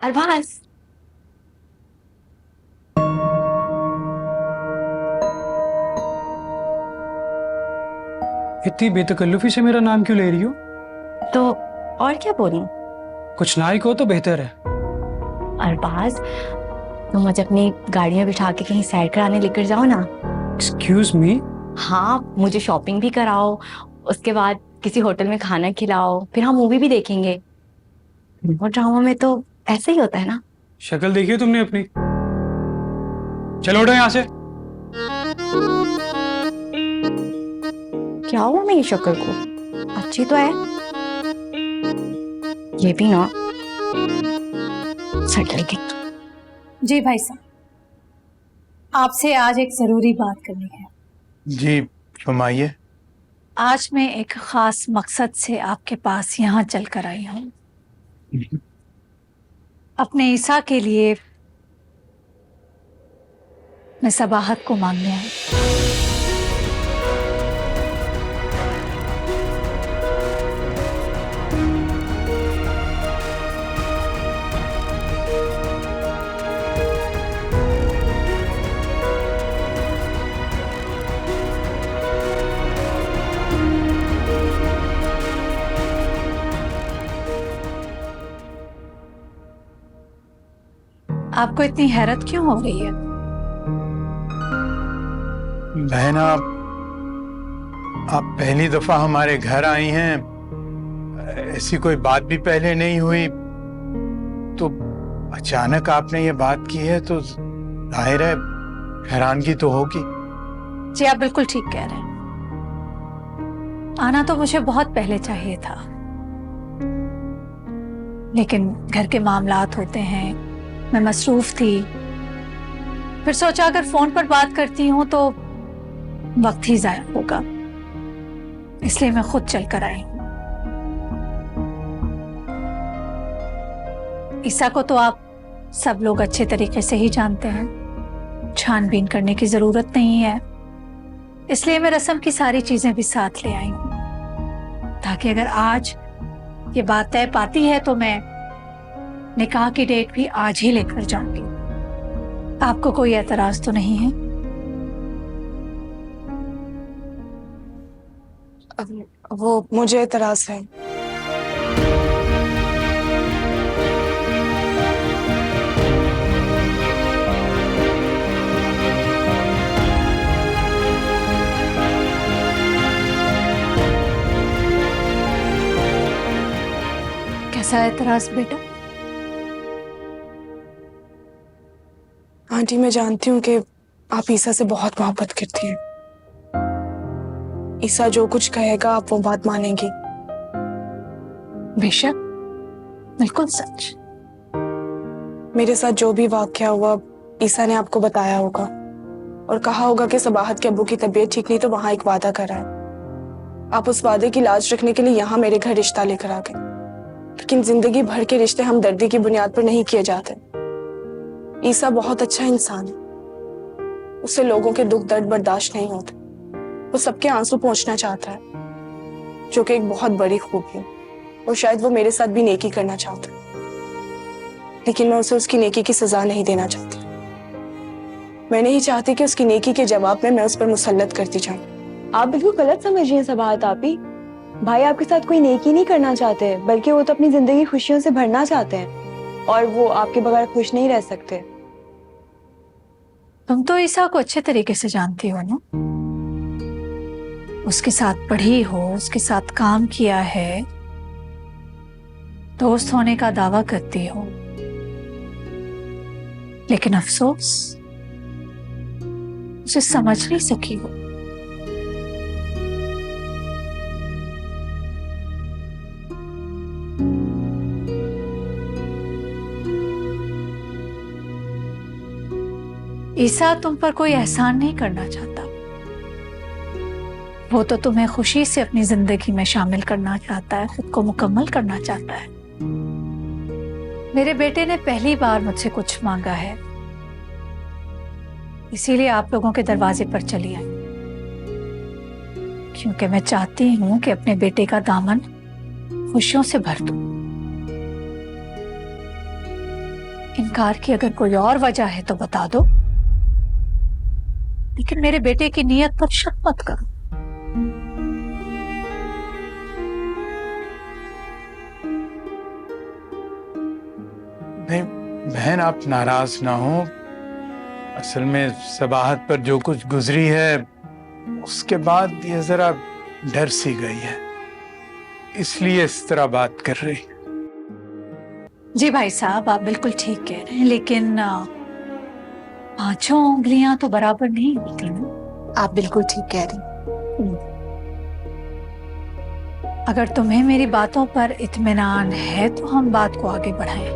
अरबाज। इतनी बेतकल्लुफी से मेरा नाम क्यों ले रही हो? तो और क्या बोलूं? कुछ ना ही कहो तो बेहतर है। अरबाज, तुम मुझे अपनी गाड़ी में बिठा के कहीं सैर कराने लेकर जाओ ना। Excuse me? हाँ, मुझे शॉपिंग भी कराओ, उसके बाद किसी होटल में खाना खिलाओ, फिर हम मूवी भी देखेंगे। और ड्रामा में तो ऐसे ही होता है ना। शक्ल देखी है तुमने अपनी? चलो उठो यहाँ से। क्या हुआ मेरी शक्ल को? अच्छी तो है। ये भी ना सर्टिफिकेट। जी भाई साहब, आपसे आज एक जरूरी बात करनी है। जी फरमाइए। आज मैं एक खास मकसद से आपके पास यहाँ चल कर आई हूँ। अपने ईसा के लिए मैं सबाहत को मांगने आई। आपको इतनी हैरत क्यों हो रही है? बहन, आप पहली दफा हमारे घर आई हैं। ऐसी कोई बात भी पहले नहीं हुई, तो अचानक आपने ये बात की है तो जाहिर है हैरानगी तो होगी। जी आप बिल्कुल ठीक कह रहे हैं। आना तो मुझे बहुत पहले चाहिए था, लेकिन घर के मामलात होते हैं, मैं मसरूफ थी। फिर सोचा अगर फोन पर बात करती हूँ तो वक्त ही जाया होगा, इसलिए मैं खुद चलकर आई हूँ। ईसा को तो आप सब लोग अच्छे तरीके से ही जानते हैं, छानबीन करने की जरूरत नहीं है। इसलिए मैं रस्म की सारी चीजें भी साथ ले आई हूँ, ताकि अगर आज ये बात तय पाती है तो मैं निकाह की डेट भी आज ही लेकर जाऊंगी। आपको कोई एतराज तो नहीं है? वो मुझे एतराज है। कैसा एतराज बेटा? आंटी, मैं जानती हूँ कि आप ईसा से बहुत मोहब्बत करती हैं। ईसा जो कुछ कहेगा आप वो बात मानेंगी। बेशक, बिल्कुल सच। मेरे साथ जो भी वाकया हुआ ईसा ने आपको बताया होगा और कहा होगा कि सबाहत के अब्बू की तबीयत ठीक नहीं तो वहां एक वादा करा है। आप उस वादे की लाज रखने के लिए यहाँ मेरे घर रिश्ता लेकर आ गए, लेकिन जिंदगी भर के रिश्ते हमदर्दी की बुनियाद पर नहीं किए जाते। ईसा बहुत अच्छा इंसान है, उसे लोगों के दुख दर्द बर्दाश्त नहीं होते। वो सबके आंसू पोंछना चाहता है, जो कि एक बहुत बड़ी खूबी है, और शायद वो मेरे साथ भी नेकी करना चाहता है, लेकिन मैं उसे उसकी नेकी की सजा नहीं देना चाहती। मैं नहीं चाहती कि उसकी नेकी के जवाब में मैं उस पर मुसल्लत करती जाऊं। आप बिल्कुल गलत समझ रही हैं सबाहत आपी। भाई आपके साथ कोई नेकी नहीं करना चाहते, बल्कि वो तो अपनी जिंदगी खुशियों से भरना चाहते हैं, और वो आपके बगैर खुश नहीं रह सकते। तुम तो ईसा को अच्छे तरीके से जानती हो ना, उसके साथ पढ़ी हो, उसके साथ काम किया है, दोस्त होने का दावा करती हो, लेकिन अफसोस उसे समझ नहीं सकी हो। ईसा तुम पर कोई एहसान नहीं करना चाहता, वो तो तुम्हें खुशी से अपनी जिंदगी में शामिल करना चाहता है, खुद को मुकम्मल करना चाहता है। मेरे बेटे ने पहली बार मुझसे कुछ मांगा है, इसीलिए आप लोगों के दरवाजे पर चली आई, क्योंकि मैं चाहती हूं कि अपने बेटे का दामन खुशियों से भर दूं। इनकार की अगर कोई और वजह है तो बता दो, लेकिन मेरे बेटे की नीयत पर शक मत करो। नहीं बहन, आप नाराज ना हो। असल में सबाहत पर जो कुछ गुजरी है उसके बाद ये जरा डर सी गई है, इसलिए इस तरह बात कर रही। जी भाई साहब, आप बिल्कुल ठीक कह रहे हैं, लेकिन पांचों उंगलियां तो बराबर नहीं होती ना। आप बिल्कुल ठीक कह रही। अगर तुम्हें मेरी बातों पर इत्मीनान है तो हम बात को आगे बढ़ाएं,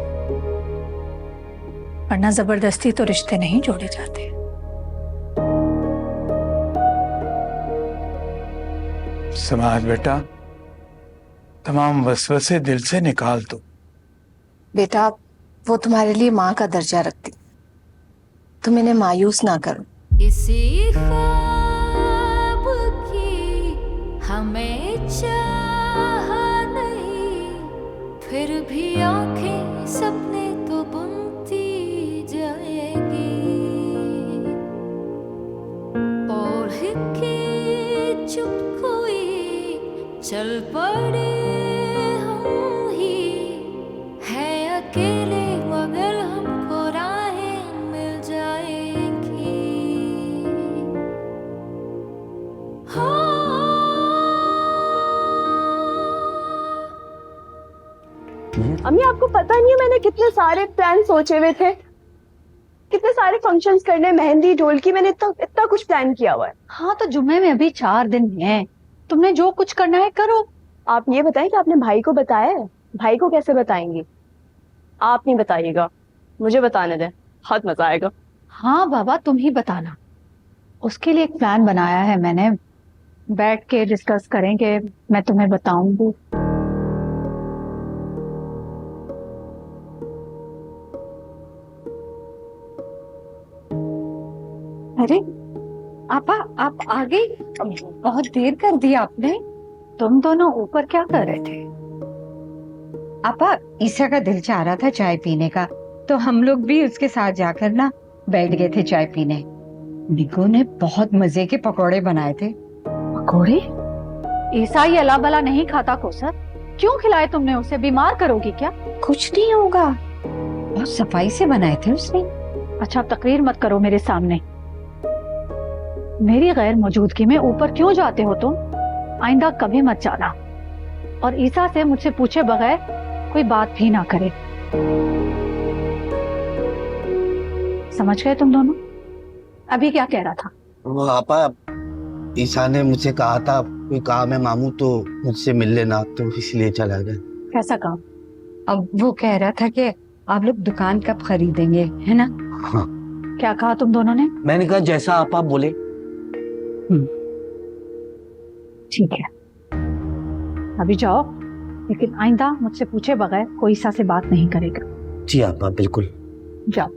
वरना जबरदस्ती तो रिश्ते नहीं जोड़े जाते। समाज बेटा, तमाम वसवसे दिल से निकाल दो। बेटा, वो तुम्हारे लिए माँ का दर्जा रखती, तुम इन्हें मायूस ना करो। इसी ख्वाब की हमें चाह नहीं, फिर भी आंखें सपने तो बुनती जाएगी। ओढ़ के चुप कोई चल पड़े हम ही, है अकेले मगर हमको राहें मिल जाएंगी। अम्मी, आपको पता नहीं है मैंने कितने सारे प्लान सोचे हुए थे, कितने सारे फंक्शंस करने, मेहंदी, ढोलकी, मैंने इतना इतना कुछ प्लान किया हुआ है। हाँ, तो जुम्मे में अभी 4 दिन हैं, तुमने जो कुछ करना है करो। आप ये बताएं कि आपने भाई को बताया है? भाई को कैसे बताएंगी? आप नहीं बताइएगा, मुझे बताने दें, बहुत मजा आएगा। हाँ बाबा, तुम ही बताना। उसके लिए एक प्लान बनाया है मैंने, बैठ के डिस्कस करेंगे, मैं तुम्हें बताऊंगी। अरे आपा, आप आ गई? बहुत देर कर दी आपने। तुम दोनों ऊपर क्या कर रहे थे? आपा, ईसा का दिल चाह रहा था चाय पीने का, तो हम लोग भी उसके साथ जाकर ना बैठ गए थे चाय पीने। निको ने बहुत मजे के पकोड़े बनाए थे। पकोड़े? ईसा ये अला बला नहीं खाता कोसर, क्यों खिलाए तुमने उसे? बीमार करोगी क्या? कुछ नहीं होगा, बहुत सफाई से बनाए थे उसने। अच्छा, अब तकरीर मत करो मेरे सामने। मेरी गैर मौजूदगी में ऊपर क्यों जाते हो तुम? आइंदा कभी मत जाना, और ईसा से मुझसे पूछे बगैर कोई बात भी ना करे। समझ गए तुम दोनों? अभी क्या कह रहा था? वो आपा, ईसा ने मुझसे कहा था कोई काम है मामू तो मुझसे मिल लेना, तो इसलिए चला गया। कैसा काम? अब वो कह रहा था कि आप लोग दुकान कब खरीदेंगे, है ना? हाँ। क्या कहा तुम दोनों ने? मैंने कहा जैसा आपा बोले। ठीक है, अभी जाओ, लेकिन आइंदा मुझसे पूछे बगैर कोई ईसा से बात नहीं करेगा। जी आपा, बिल्कुल। जाओ।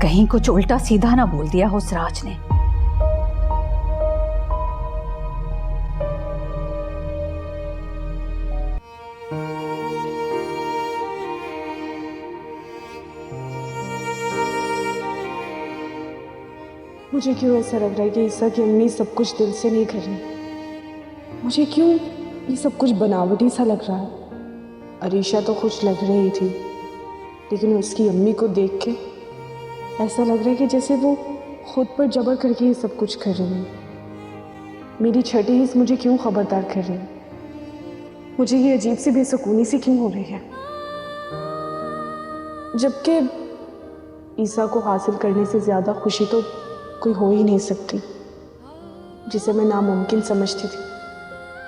कहीं कुछ उल्टा सीधा ना बोल दिया हो सिराज ने। मुझे क्यों ऐसा लग रहा है कि ईसा की अम्मी सब कुछ दिल से नहीं कर रही? मुझे क्यों ये सब कुछ बनावटी सा लग रहा है? अरीशा तो खुश लग रही थी, लेकिन उसकी अम्मी को देख के ऐसा लग रहा है कि जैसे वो खुद पर जबर करके ये सब कुछ कर रही है। मेरी छठी हिस्स मुझे क्यों खबरदार कर रही है? मुझे ये अजीब सी बेसुकूनी सी क्यों हो रही है? जबकि ईसा को हासिल करने से ज्यादा खुशी तो कोई हो ही नहीं सकती। जिसे मैं नामुमकिन समझती थी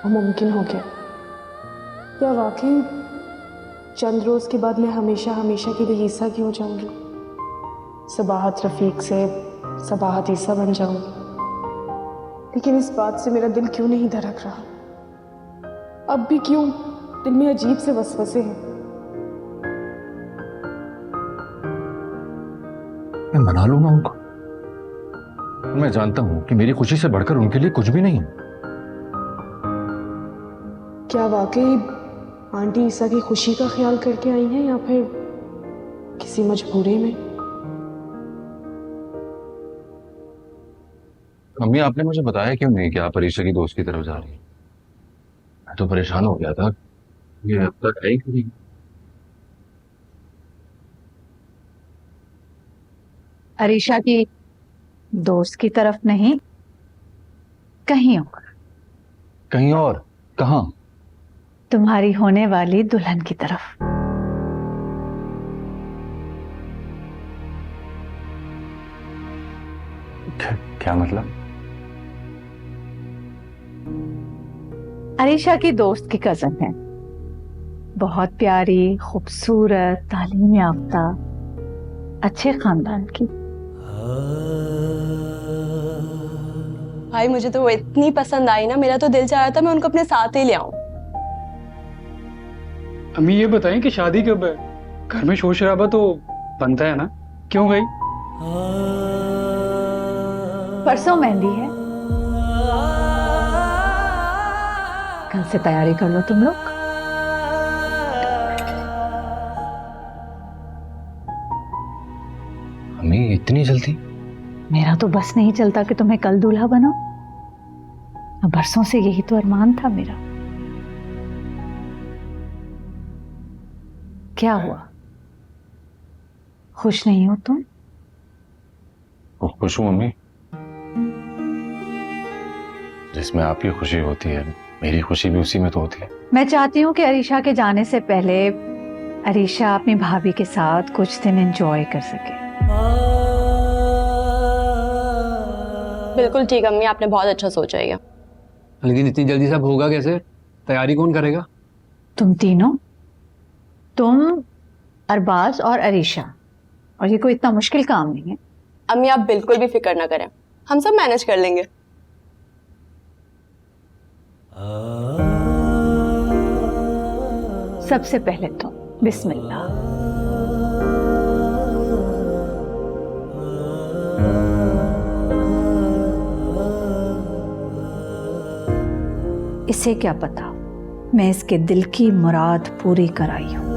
वो मुमकिन हो गया। क्या वाकई चंद रोज के बाद मैं हमेशा हमेशा के लिए ईसा की हो जाऊंगी? सबाहत रफीक से सबाहत ईसा बन जाऊंगी। लेकिन इस बात से मेरा दिल क्यों नहीं धड़क रहा? अब भी क्यों दिल में अजीब से वसवसे हैं? मैं मना लूंगा उनको। मैं जानता हूं कि मेरी खुशी से बढ़कर उनके लिए कुछ भी नहीं है। क्या वाकई आंटी ईसा की खुशी का ख्याल करके आई हैं या फिर किसी मजबूरी में? मम्मी, आपने मुझे बताया क्यों नहीं कि आप अरीशा की दोस्त की तरफ जा रही हैं? मैं तो परेशान हो गया था, ये अब तक आई क्यों नहीं? अरीशा की दोस्त की तरफ नहीं, कहीं और। कहीं और? कहाँ? तुम्हारी होने वाली दुल्हन की तरफ। क्या मतलब? अरीशा की दोस्त की कजन है, बहुत प्यारी, खूबसूरत, तालीम याफ्ता, अच्छे खानदान की। भाई मुझे तो वो इतनी पसंद आई ना, मेरा तो दिल चाह रहा था मैं उनको अपने साथ ही ले आऊं। अम्मी ये बताएं कि शादी कब है? घर में शोर शराबा तो बनता है ना, क्यों भाई? परसों मेहंदी है, कल से तैयारी कर लो तुम लोग। मम्मी, इतनी जल्दी? मेरा तो बस नहीं चलता कि तुम्हें कल दूल्हा बनाओ। अब बरसों से यही तो अरमान था मेरा। क्या हुआ, खुश नहीं हो तुम? खुश हूं मम्मी, जिसमें आपकी खुशी होती है मेरी खुशी भी उसी में तो होती है। मैं चाहती हूँ कि अरीशा के जाने से पहले अरीशा अपनी भाभी के साथ कुछ दिन एंजॉय कर सके। बिल्कुल ठीक अम्मी, आपने बहुत अच्छा सोचा है। लेकिन इतनी जल्दी सब होगा कैसे? तैयारी कौन करेगा? तुम तीनों, तुम, अरबाज और अरीशा, और ये कोई इतना मुश्किल काम नहीं है। अम्मी आप बिल्कुल भी फिक्र ना करें, हम सब मैनेज कर लेंगे। सबसे पहले तो बिस्मिल्लाह। इसे क्या पता, मैं इसके दिल की मुराद पूरी कराई हूं।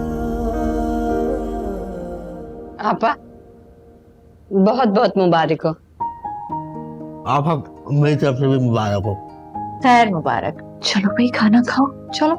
आपा, बहुत बहुत मुबारक हो। आप मेरी तरफ से भी मुबारक हो। खैर मुबारक। चलो भाई खाना खाओ, चलो।